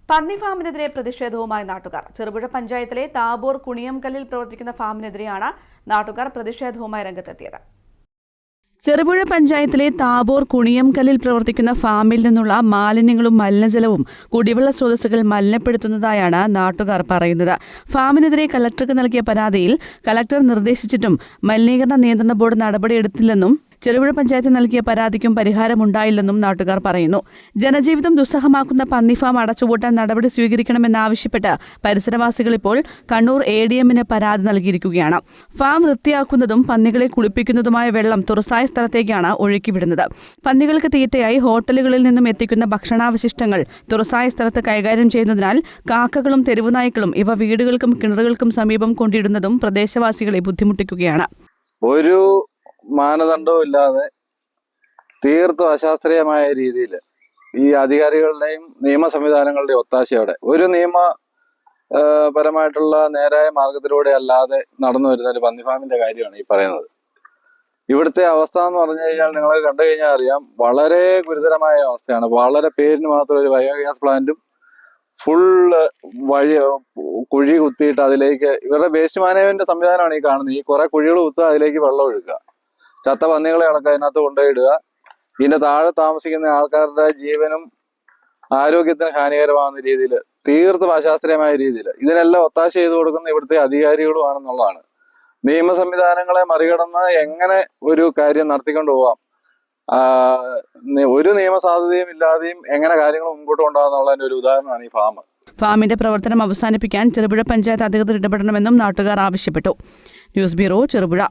പന്നി ഫാമിനെതിരെ പ്രതിഷേധവുമായി നാട്ടുകാർ. ചെറുപുഴ പഞ്ചായത്തിലെ താബോർ കുണിയംകല്ലിൽ പ്രവർത്തിക്കുന്ന ഫാമിനെതിരെയാണ് നാട്ടുകാർ പ്രതിഷേധവുമായി രംഗത്തെത്തിയത്. ചെറുപുഴ പഞ്ചായത്തിലെ താബോർ കുണിയംകല്ലിൽ പ്രവർത്തിക്കുന്ന ഫാമിൽ നിന്നുള്ള മാലിന്യങ്ങളും മലിനജലവും കുടിവെള്ള സ്രോതസ്സുകൾ മലിനപ്പെടുത്തുന്നതായാണ് നാട്ടുകാർ പറയുന്നത്. ഫാമിനെതിരെ കലക്ടർക്ക് നൽകിയ പരാതിയിൽ കലക്ടർ നിർദ്ദേശിച്ചിട്ടും മലിനീകരണ നിയന്ത്രണ ബോർഡ് നടപടിയെടുത്തില്ലെന്നും ചെറുപുഴ പഞ്ചായത്ത് നൽകിയ പരാതിക്കും പരിഹാരമുണ്ടായില്ലെന്നും നാട്ടുകാർ പറയുന്നു. ജനജീവിതം ദുസ്സഹമാക്കുന്ന പന്നി ഫാം അടച്ചുപൂട്ടാൻ നടപടി സ്വീകരിക്കണമെന്നാവശ്യപ്പെട്ട് പരിസരവാസികൾ ഇപ്പോൾ കണ്ണൂർ ADM-ന് പരാതി നൽകിയിരിക്കുകയാണ്. ഫാം വൃത്തിയാക്കുന്നതും പന്നികളെ കുളിപ്പിക്കുന്നതുമായ വെള്ളം തുറസായ സ്ഥലത്തേക്കാണ് ഒഴുക്കിവിടുന്നത്. പന്നികൾക്ക് തീറ്റയായി ഹോട്ടലുകളിൽ നിന്നും എത്തിക്കുന്ന ഭക്ഷണാവശിഷ്ടങ്ങൾ തുറസായ സ്ഥലത്ത് കൈകാര്യം ചെയ്യുന്നതിനാൽ കാക്കകളും തെരുവുനായ്ക്കളും ഇവ വീടുകൾക്കും കിണറുകൾക്കും സമീപം കൊണ്ടിടുന്നതും പ്രദേശവാസികളെ ബുദ്ധിമുട്ടിക്കുകയാണ്. ഒരു മാനദണ്ഡവും ഇല്ലാതെ തീർത്തും അശാസ്ത്രീയമായ രീതിയിൽ ഈ അധികാരികളുടെയും നിയമ സംവിധാനങ്ങളുടെയും ഒത്താശയോടെ ഒരു നിയമപരമായിട്ടുള്ള നേരായ മാർഗത്തിലൂടെ അല്ലാതെ നടന്നു വരുന്ന ഒരു പന്നി ഫാമിന്റെ കാര്യമാണ് ഈ പറയുന്നത്. ഇവിടുത്തെ അവസ്ഥ എന്ന് പറഞ്ഞു കഴിഞ്ഞാൽ നിങ്ങൾ കണ്ടു കഴിഞ്ഞാൽ അറിയാം, വളരെ ഗുരുതരമായ അവസ്ഥയാണ്. വളരെ പേരിന് മാത്രം ഒരു ബയോഗ്യാസ് പ്ലാന്റും ഫുള്ള് കുഴി കുത്തിയിട്ട് അതിലേക്ക് ഇവരുടെ വേസ്റ്റ് മാനേജ്മെന്റ് സംവിധാനമാണ് ഈ കാണുന്നത്. ഈ കുറെ കുഴികൾ കുത്തുക, അതിലേക്ക് വെള്ളം ഒഴുക്കുക, ചത്ത പന്നികളെ അടക്കം അതിനകത്ത് കൊണ്ടുപോയിടുക. ഇതിന്റെ താഴെ താമസിക്കുന്ന ആൾക്കാരുടെ ജീവനും ആരോഗ്യത്തിന് ഹാനികരമാകുന്ന രീതിയിൽ, തീർത്തും അശാസ്ത്രീയമായ രീതിയിൽ ഇതിനെല്ലാം ഒത്താശ ചെയ്തു കൊടുക്കുന്ന ഇവിടുത്തെ അധികാരികളുമാണെന്നുള്ളതാണ്. നിയമ സംവിധാനങ്ങളെ മറികടന്ന് എങ്ങനെ ഒരു കാര്യം നടത്തിക്കൊണ്ട് പോവാം, ഒരു നിയമ സാധ്യതയും ഇല്ലാതെയും എങ്ങനെ കാര്യങ്ങൾ മുമ്പോട്ട് കൊണ്ടുപോകാന്നുള്ളതിന്റെ ഒരു ഉദാഹരണമാണ് ഈ ഫാം. ഫാമിന്റെ പ്രവർത്തനം അവസാനിപ്പിക്കാൻ ചെറുപുഴ പഞ്ചായത്ത് അധികൃതർ ഇടപെടണമെന്നും നാട്ടുകാർ ആവശ്യപ്പെട്ടു. News bureau, Cherupuzha.